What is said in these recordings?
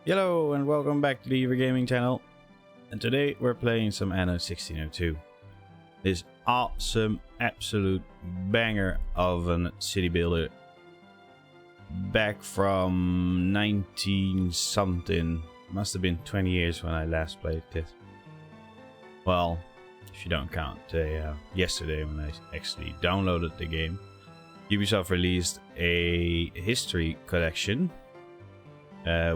Hello and welcome back to the Gaming channel, and today we're playing some Anno 1602. This awesome, absolute banger of a city builder back from 19 something. Must have been 20 years when I last played this. Well, if you don't count yesterday when I actually downloaded the game. Ubisoft released a history collection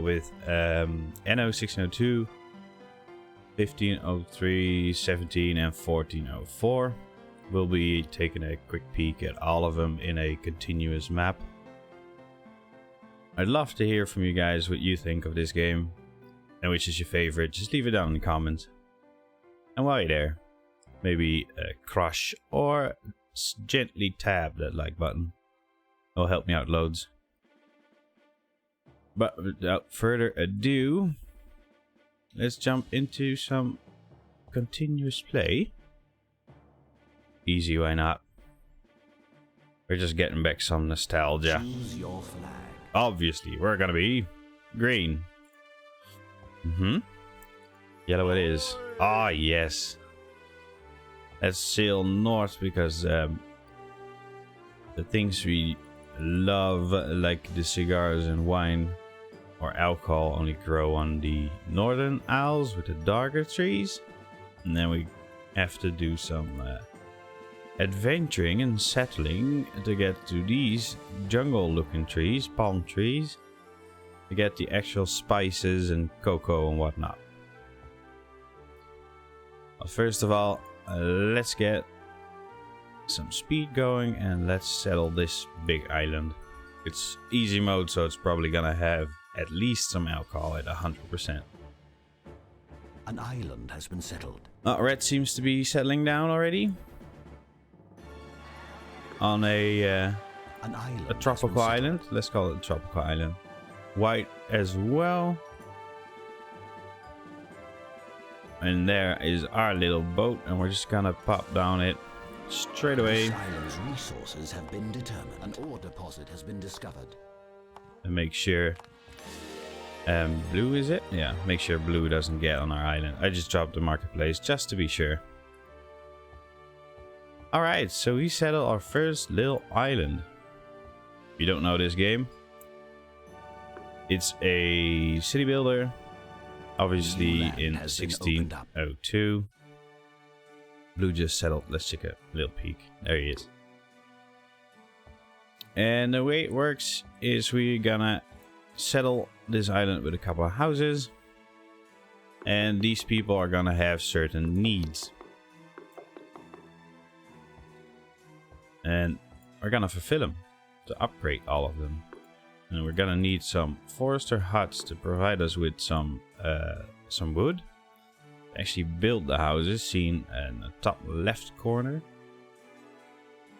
with Anno 1602, 1503, 17 and 1404. We'll be taking a quick peek at all of them in a continuous map. I'd love to hear from you guys what you think of this game and which is your favorite. Just leave it down in the comments. And while you're there, maybe crush or gently tab that like button. It'll help me out loads. But without further ado, let's jump into some continuous play. Easy, why not? We're just getting back some nostalgia. Choose your flag. Obviously, we're gonna be green. Yellow it is. Ah, yes. Let's sail north because the things we love, like the cigars and wine or alcohol, only grow on the northern isles with the darker trees. And then we have to do some adventuring and settling to get to these jungle looking trees, palm trees, to get the actual spices and cocoa and whatnot. Well, first of all, let's get some speed going and let's settle this big island. It's easy mode, so it's probably gonna have at least some alcohol at 100%. An island has been settled. Red seems to be settling down already on a tropical island. Let's call it a tropical island. White as well. And there is our little boat, and we're just gonna pop down it straight away. This island's resources have been determined. An ore deposit has been discovered. And make sure blue, is it? Yeah, make sure blue doesn't get on our island. I just dropped the marketplace just to be sure. Alright, so we settled our first little island. If you don't know this game, it's a city builder, obviously in 1602. Blue just settled. Let's take a little peek. There he is. And the way it works is we're gonna settle this island with a couple of houses, and these people are gonna have certain needs, and we're gonna fulfill them to upgrade all of them. And we're gonna need some forester huts to provide us with some wood. Actually build the houses, seen in the top left corner.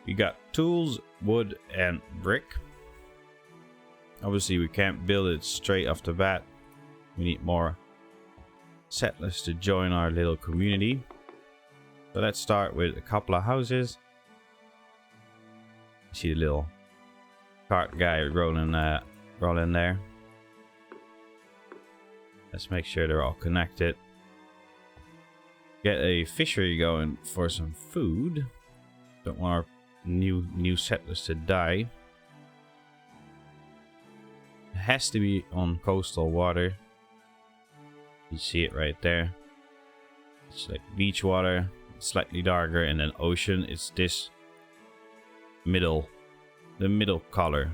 We got tools, wood and brick. Obviously we can't build it straight off the bat. We need more settlers to join our little community. So let's start with a couple of houses. See the little cart guy rolling there. Let's make sure they're all connected. Get a fishery going for some food. Don't want our new settlers to die. It has to be on coastal water. You see it right there. It's like beach water, slightly darker, and then ocean. It's this the middle color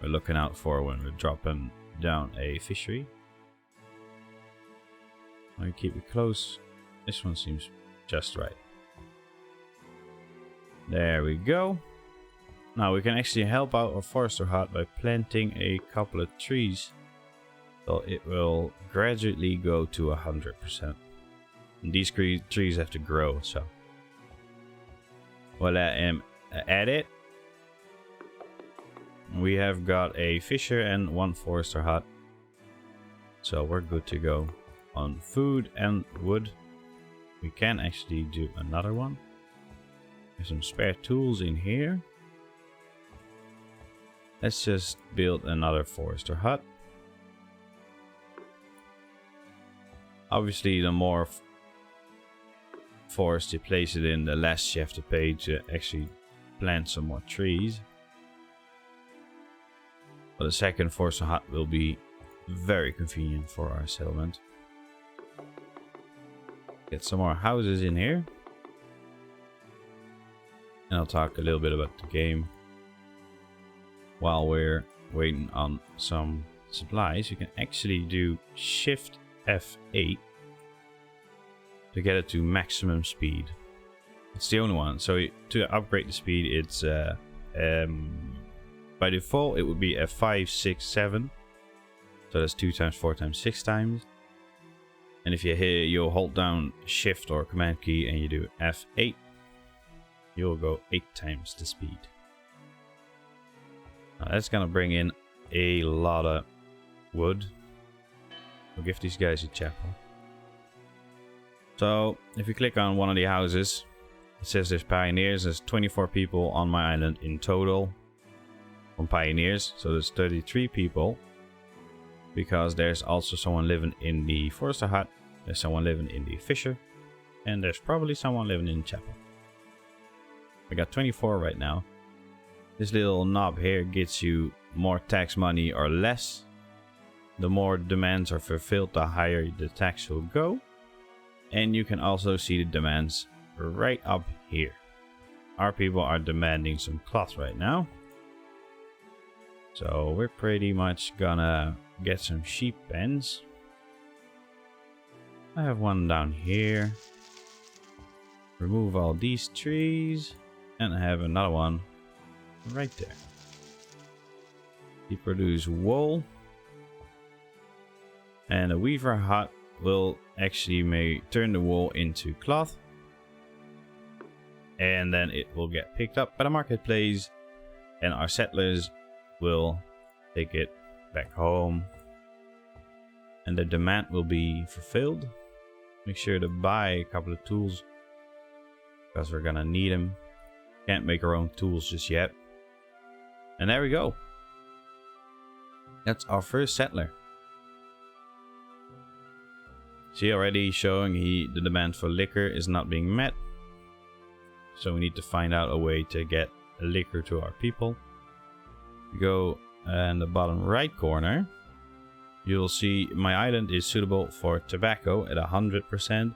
we're looking out for when we're dropping down a fishery. I keep it close. This one seems just right. There we go. Now we can actually help out our forester hut by planting a couple of trees, so it will gradually go to 100%. And these trees have to grow, so we'll add it. We have got a fisher and one forester hut, so we're good to go on food and wood. We can actually do another one. There's some spare tools in here. Let's just build another forester hut. Obviously, the more forest you place it in, the less you have to pay to actually plant some more trees. But the second forest hut will be very convenient for our settlement. Get some more houses in here. And I'll talk a little bit about the game. While we're waiting on some supplies, you can actually do Shift F8 to get it to maximum speed. It's the only one. So to upgrade the speed, it's by default it would be F5, 6, 7. So that's 2 times, 4 times, 6 times. And if you'll hold down Shift or Command key and you do F8, you'll go 8 times the speed. Now that's gonna bring in a lot of wood. We'll give these guys a chapel. So if you click on one of the houses, it says there's pioneers. There's 24 people on my island in total from pioneers. So there's 33 people. Because there's also someone living in the forester hut, there's someone living in the fisher, and there's probably someone living in the chapel. We got 24 right now. This little knob here gets you more tax money or less. The more demands are fulfilled, the higher the tax will go. And you can also see the demands right up here. Our people are demanding some cloth right now. So we're pretty much gonna get some sheep pens. I have one down here. Remove all these trees. And I have another one right there. We produce wool. And a weaver hut will actually turn the wool into cloth. And then it will get picked up by the marketplace. And our settlers will take it back home. And the demand will be fulfilled. Make sure to buy a couple of tools, because we're gonna need them. Can't make our own tools just yet. And there we go. That's our first settler. See, already showing the demand for liquor is not being met. So we need to find out a way to get liquor to our people. We go in the bottom right corner. You'll see my island is suitable for tobacco at 100%,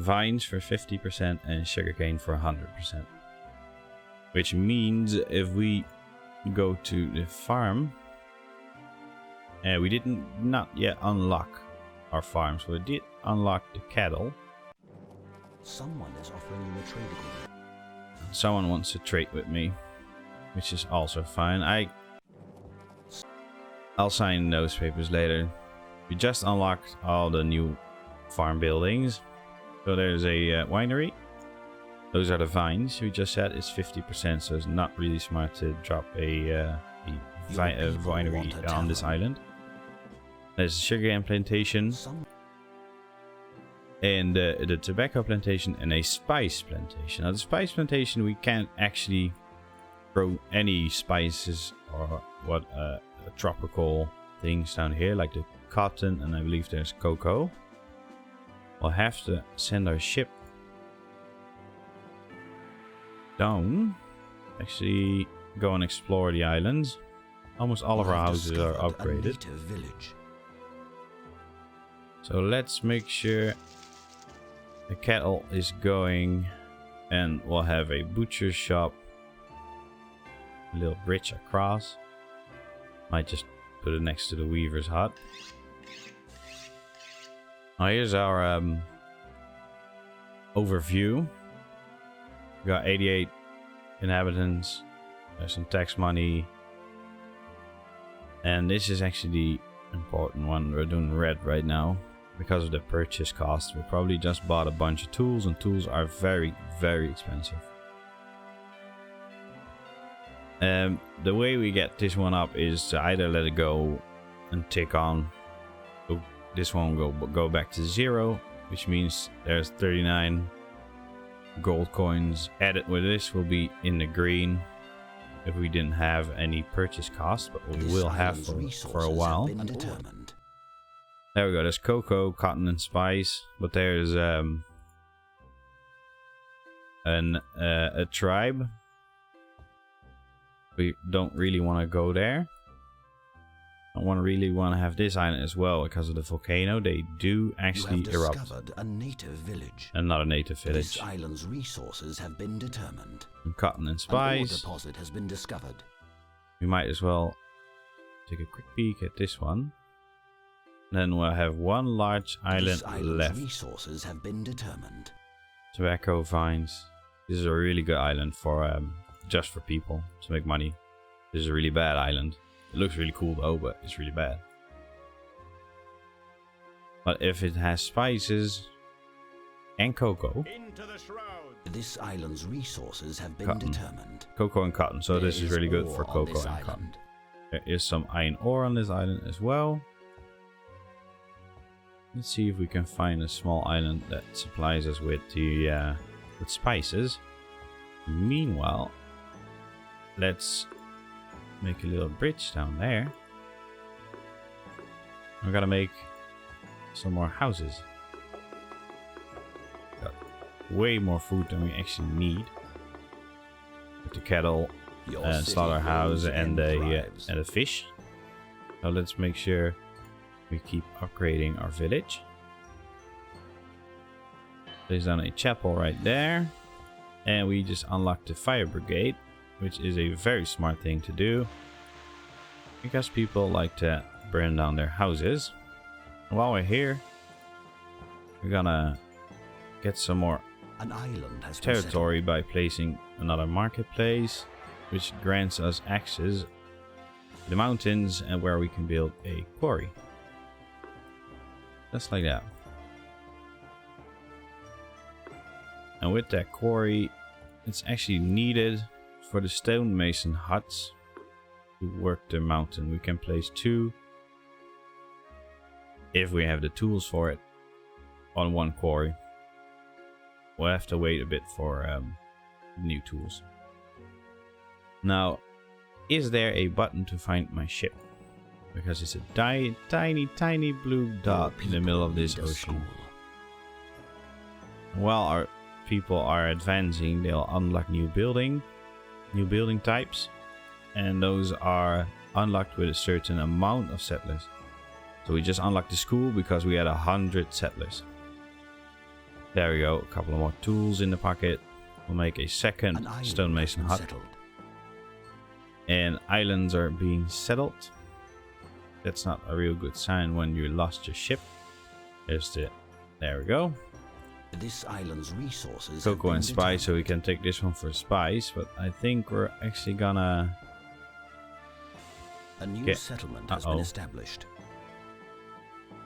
vines for 50%, and sugarcane for 100%. Which means if we go to the farm, we not yet unlock our farms. We did unlock the cattle. Someone is offering you a trade agreement. Someone wants to trade with me, which is also fine. I'll sign those papers later. We just unlocked all the new farm buildings. So there's a winery. Those are the vines. We just said it's 50%, so it's not really smart to drop a winery on this island. There's a sugarcane plantation. And the tobacco plantation and a spice plantation. Now the spice plantation, we can't actually grow any spices or tropical things down here, like the cotton, and I believe there's cocoa. We'll have to send our ship down. Actually, go and explore the islands. Almost all of our houses are upgraded. So let's make sure the cattle is going, and we'll have a butcher shop, a little bridge across. Might just put it next to the weaver's hut. Now here's our overview. We got 88 inhabitants. There's some tax money. And this is actually the important one. We're doing red right now because of the purchase cost. We probably just bought a bunch of tools, and tools are very, very expensive. The way we get this one up is to either let it go and tick on. So this one will go back to 0, which means there's 39 gold coins added with this will be in the green if we didn't have any purchase cost, but we will have for a while. There we go. There's cocoa, cotton, and spice. But there's a tribe. We don't really want to go there. I really want to have this island as well because of the volcano. They do actually erupt. Discovered a native village. Another native village. This island's resources have been determined. Some cotton and An spice. ore deposit has been discovered. We might as well take a quick peek at this one. Then we'll have one large island left. Resources have been determined. Tobacco vines. This is a really good island for just for people to make money. This is a really bad island. It looks really cool though, but it's really bad. But if it has spices and cocoa. Into the shroud. This island's resources have been Cotton. determined. Cocoa and cotton. So this is really good for ore on cocoa this and island. cotton. There is some iron ore on this island as well. Let's see if we can find a small island that supplies us with the with spices. Meanwhile, let's make a little bridge down there. We're gonna make some more houses. Got way more food than we actually need. With the cattle and slaughterhouse and the fish. So let's make sure we keep upgrading our village. There's down a chapel right there. And we just unlocked the fire brigade, which is a very smart thing to do. Because people like to burn down their houses. And while we're here, we're gonna get some more An island has territory by placing another marketplace, which grants us access to the mountains and where we can build a quarry. Just like that. And with that quarry, it's actually needed for the stonemason huts to work the mountain. We can place 2, if we have the tools for it, on one quarry. We'll have to wait a bit for new tools. Now, is there a button to find my ship? Because it's a tiny blue dot in the middle of this ocean. While our people are advancing, they'll unlock new building types, and those are unlocked with a certain amount of settlers. So we just unlocked the school because we had 100 settlers. There we go, a couple of more tools in the pocket. We'll make a second stonemason hut. And islands are being settled. That's not a real good sign when you lost your ship. There we go. This island's resources. Cocoa and spice, so we can take this one for spice, but I think we're actually gonna... A new settlement has been established.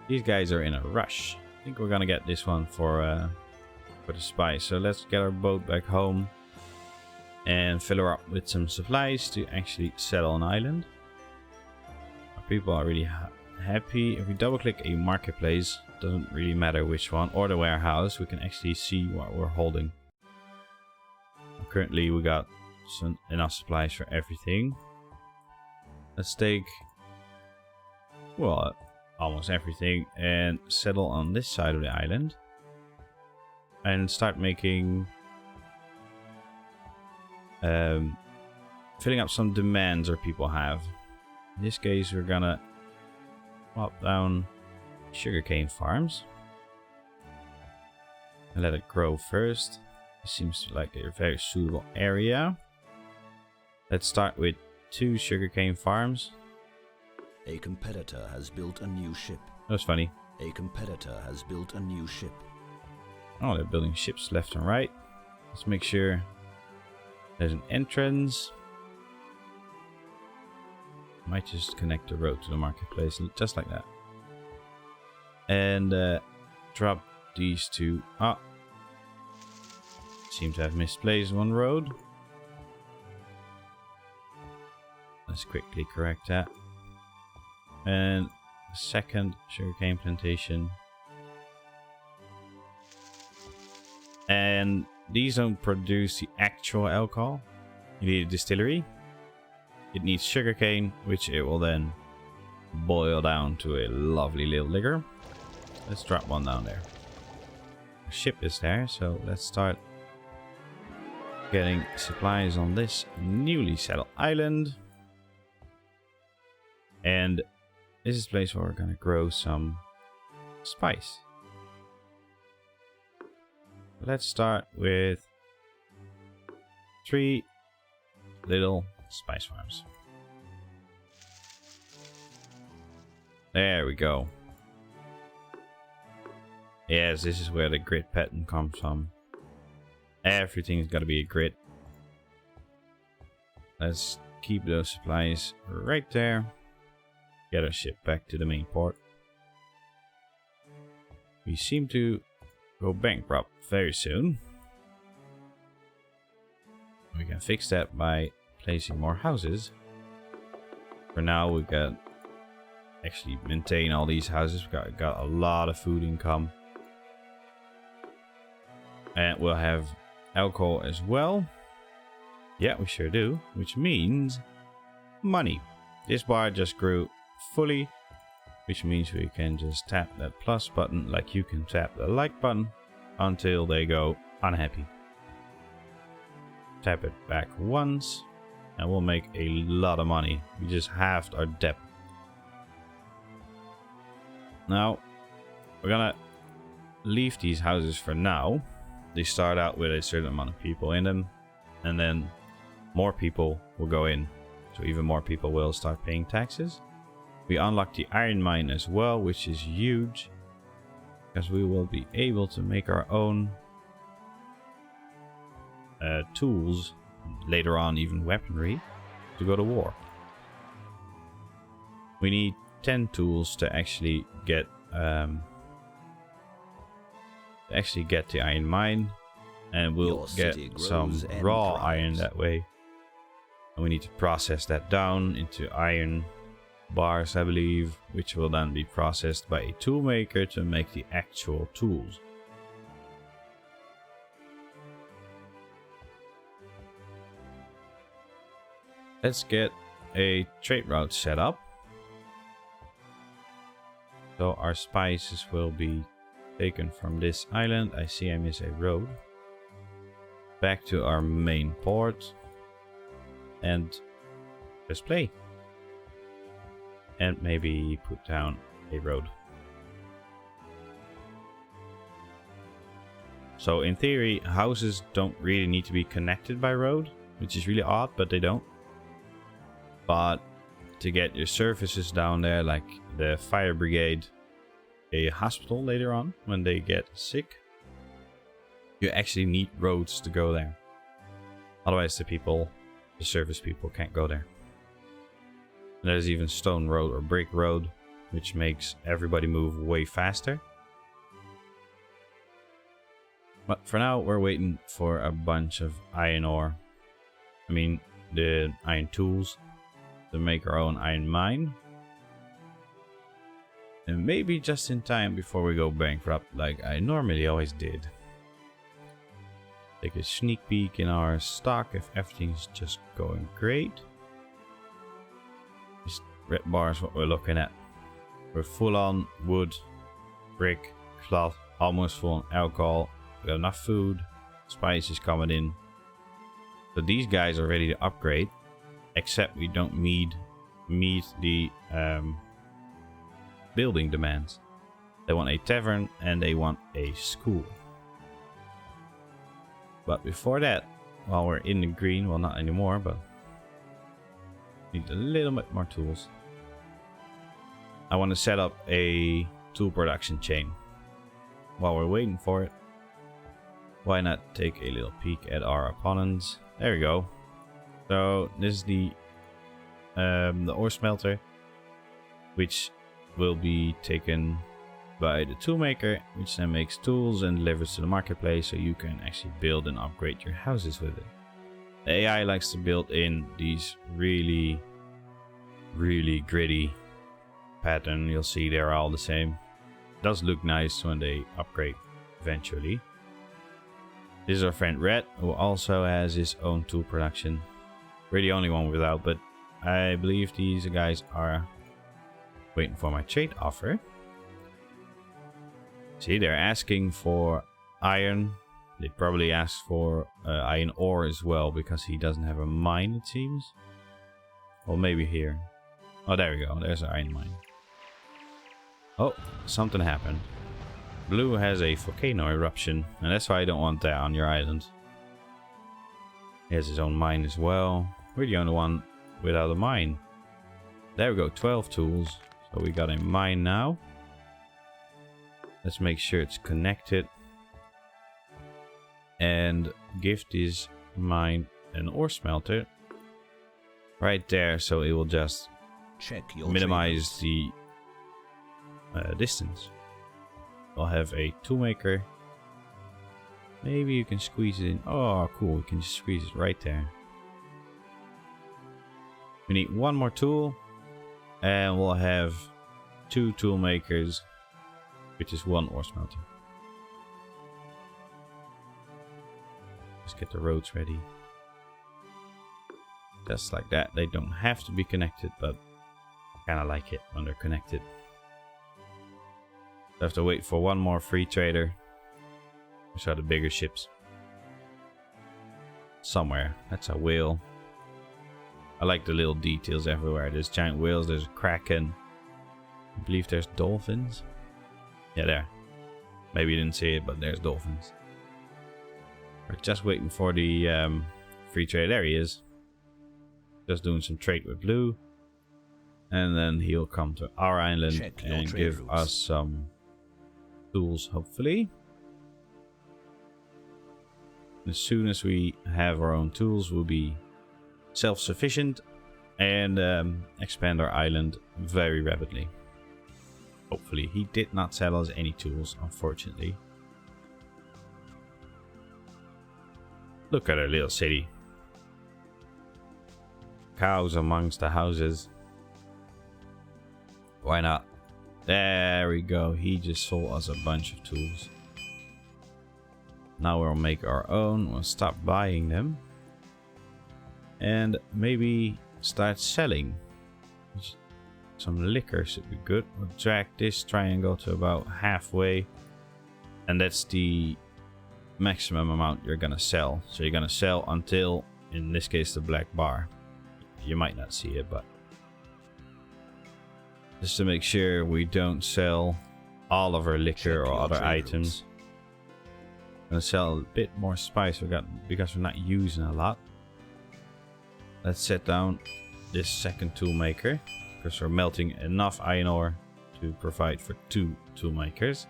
These guys are in a rush. I think we're gonna get this one for the spice. So let's get our boat back home and fill her up with some supplies to actually settle an island. Our people are really happy. If we double click a marketplace, doesn't really matter which one, or the warehouse, we can actually see what we're holding. Currently we got enough supplies for everything. Let's take, well, almost everything and settle on this side of the island and start making filling up some demands our people have. In this case, we're gonna plop down sugarcane farms and let it grow first. It seems like a very suitable area. Let's start with 2 sugarcane farms. A competitor has built a new ship. That was funny. A competitor has built a new ship. Oh, they're building ships left and right. Let's make sure there's an entrance. Might just connect the road to the marketplace, just like that. And drop these 2 up. Seem to have misplaced one road. Let's quickly correct that. And the second sugarcane plantation. And these don't produce the actual alcohol. You need a distillery. It needs sugarcane, which it will then boil down to a lovely little liquor. Let's drop one down there. The ship is there, so let's start getting supplies on this newly settled island. And this is a place where we're gonna grow some spice. Let's start with 3 little spice farms. There we go. Yes, this is where the grid pattern comes from. Everything's got to be a grid. Let's keep those supplies right there. Get our ship back to the main port. We seem to go bankrupt very soon. We can fix that by placing more houses. For now, we got actually maintain all these houses. We got a lot of food income, and we'll have alcohol as well. Yeah, we sure do, which means money. This bar just grew fully, which means we can just tap that plus button like you can tap the like button until they go unhappy. Tap it back once and we'll make a lot of money. We just halved our debt. Now we're gonna leave these houses for now. They start out with a certain amount of people in them, and then more people will go in, so even more people will start paying taxes. We unlock the iron mine as well, which is huge, because we will be able to make our own tools, later on even weaponry, to go to war. We need 10 tools to actually get the iron mine, and we'll get some raw iron that way. And we need to process that down into iron bars, I believe, which will then be processed by a tool maker to make the actual tools. Let's get a trade route set up. So our spices will be taken from this island. I see I miss a road. Back to our main port. And press play. And maybe put down a road. So in theory, houses don't really need to be connected by road, which is really odd, but they don't. But to get your services down there, like the fire brigade, a hospital later on when they get sick, you actually need roads to go there. Otherwise the service people can't go there. And there's even stone road or brick road, which makes everybody move way faster. But for now we're waiting for a bunch of iron ore. I mean the iron tools to make our own iron mine. And maybe just in time before we go bankrupt like I normally always did. Take a sneak peek in our stock if everything's just going great. This red bar is what we're looking at. We're full on wood, brick, cloth, almost full on alcohol. We got enough food, spices coming in. So these guys are ready to upgrade, except we don't meet the building demands. They want a tavern and they want a school. But before that, while we're in the green, well not anymore, but need a little bit more tools. I want to set up a tool production chain. While we're waiting for it, why not take a little peek at our opponents? There we go. So this is the ore smelter, which will be taken by the toolmaker, which then makes tools and delivers to the marketplace, so you can actually build and upgrade your houses with it. The AI likes to build in these really gritty pattern. You'll see they're all the same. It does look nice when they upgrade eventually. This is our friend Red, who also has his own tool production. We're the only one without, but I believe these guys are Waiting for my trade offer. See, they're asking for iron. They probably asked for iron ore as well, because he doesn't have a mine, it seems. Or maybe here. Oh, there we go. There's an iron mine. Oh, something happened. Blue has a volcano eruption, and that's why I don't want that on your island. He has his own mine as well. We're the only one without a mine. There we go, 12 tools. So we got a mine now. Let's make sure it's connected. And give this mine an ore smelter. Right there, so it will just minimize the distance. We'll have a toolmaker. Maybe you can squeeze it in. Oh, cool. We can just squeeze it right there. We need one more tool. And we'll have 2 tool makers, which is 1 ore smelter. Let's get the roads ready. Just like that. They don't have to be connected, but I kind of like it when they're connected. I have to wait for one more free trader. Which are the bigger ships. Somewhere. That's a whale. I like the little details everywhere. There's giant whales, there's a kraken. I believe there's dolphins. Yeah, there. Maybe you didn't see it, but there's dolphins. We're just waiting for the free trade. There he is. Just doing some trade with Blue. And then he'll come to our island and give us some tools, hopefully. As soon as we have our own tools, we'll be self-sufficient and expand our island very rapidly. Hopefully. He did not sell us any tools, unfortunately. Look at our little city. Cows amongst the houses. Why not? There we go. He just sold us a bunch of tools. Now we'll make our own. We'll stop buying them. And maybe start selling. Some liquor should be good. We'll drag this triangle to about halfway. And that's the maximum amount you're gonna sell. So you're gonna sell until, in this case, the black bar. You might not see it, but just to make sure we don't sell all of our liquor or other items. Gonna sell a bit more spice because we're not using a lot. Let's set down this second tool maker because we're melting enough iron ore to provide for 2 tool makers.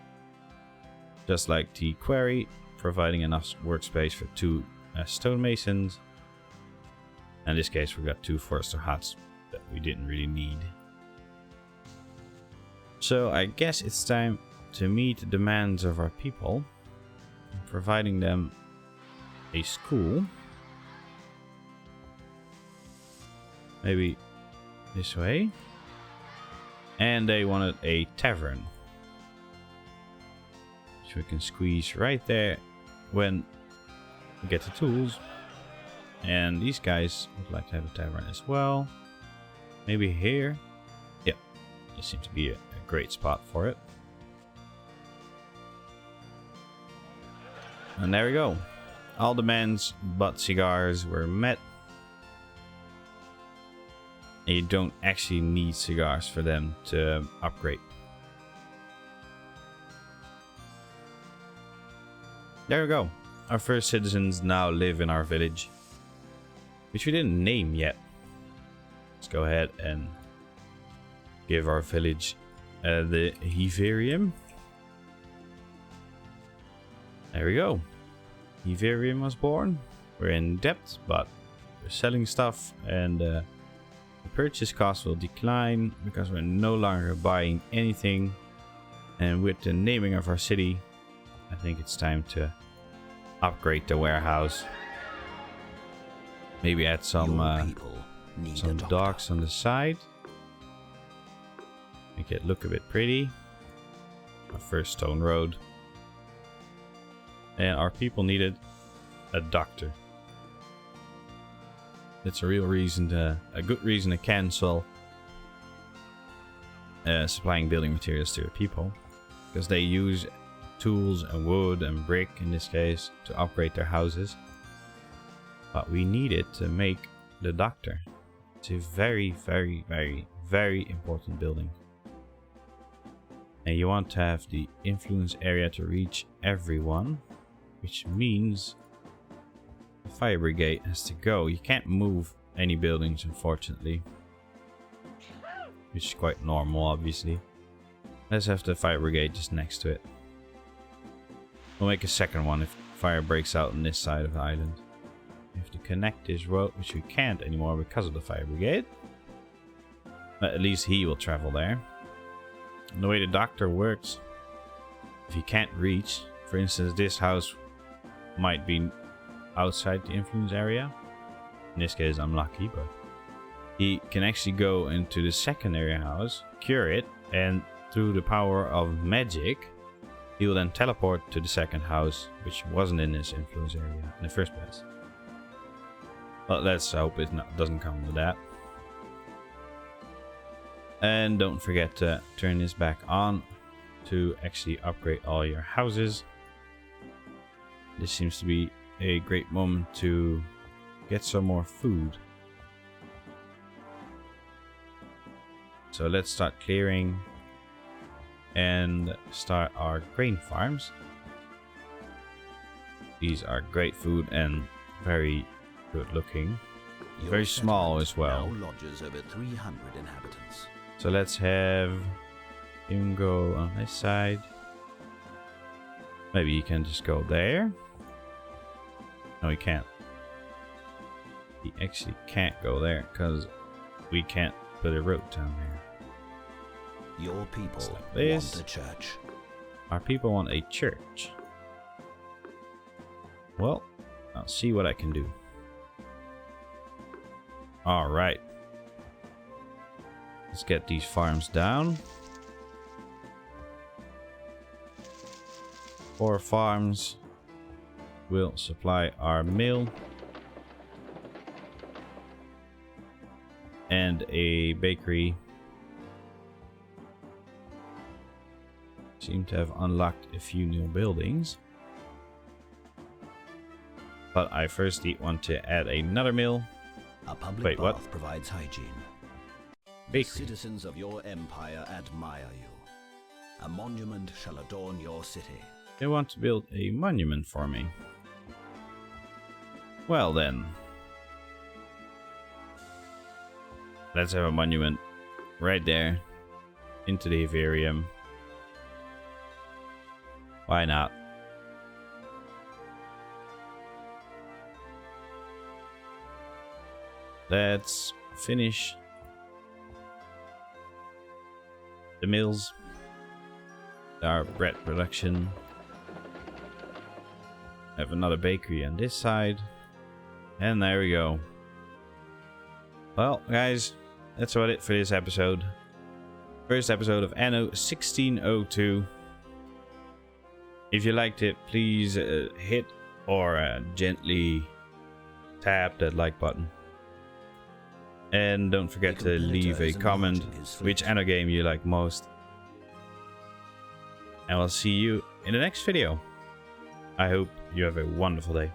Just like the quarry, providing enough workspace for 2 stonemasons. In this case, we got 2 forester huts that we didn't really need. So I guess it's time to meet the demands of our people. Providing them a school. Maybe this way. And they wanted a tavern. So we can squeeze right there when we get the tools. And these guys would like to have a tavern as well. Maybe here. Yep. This seems to be a great spot for it. And there we go. All demands but cigars were met. And you don't actually need cigars for them to upgrade. There we go. Our first citizens now live in our village, which we didn't name yet. Let's go ahead and give our village the Heverium. There we go. Heverium was born. We're in debt, but we're selling stuff, and the purchase cost will decline because we're no longer buying anything. And with the naming of our city, I think it's time to upgrade the warehouse. Maybe add some docks on the side. Make it look a bit pretty. Our first stone road. And our people needed a doctor. It's a real reason a good reason to cancel supplying building materials to the people, because they use tools and wood and brick in this case to upgrade their houses. But we need it to make the doctor. It's a very, very, very, very important building. And you want to have the influence area to reach everyone, which means the fire brigade has to go. You can't move any buildings, unfortunately, which is quite normal, obviously. Let's have the fire brigade just next to it. We'll make a second one if fire breaks out on this side of the island. We have to connect this road, which we can't anymore because of the fire brigade. But at least he will travel there. And the way the doctor works, if you can't reach, for instance, this house might be outside the influence area. In this case, I'm lucky, but he can actually go into the secondary house, cure it, and through the power of magic, he will then teleport to the second house, which wasn't in this influence area in the first place. But let's hope it doesn't come with that. And don't forget to turn this back on to actually upgrade all your houses. This seems to be a great moment to get some more food. So let's start clearing and start our grain farms. These are great food and very good looking. Very small as well. Now lodges over 300 inhabitants. So let's have him go on this side. Maybe he can just go there. No, he can't. He actually can't go there because we can't put a road down there. Your people like want a church. Our people want a church. Well, I'll see what I can do. Alright. Let's get these farms down. 4 farms will supply our mill. And a bakery. Seem to have unlocked a few new buildings. But I firstly want to add another mill. A public Wait, bath what? provides hygiene. The citizens of your empire admire you. A monument shall adorn your city. They want to build a monument for me. Well then. Let's have a monument right there. Into the vivarium. Why not? Let's finish the mills, our bread production. Have another bakery on this side, and there we go. Well, guys, that's about it for this episode. First episode of Anno 1602. If you liked it, please hit or gently tap that like button. And don't forget to leave a comment which Anno game you like most. And we'll see you in the next video. I hope you have a wonderful day.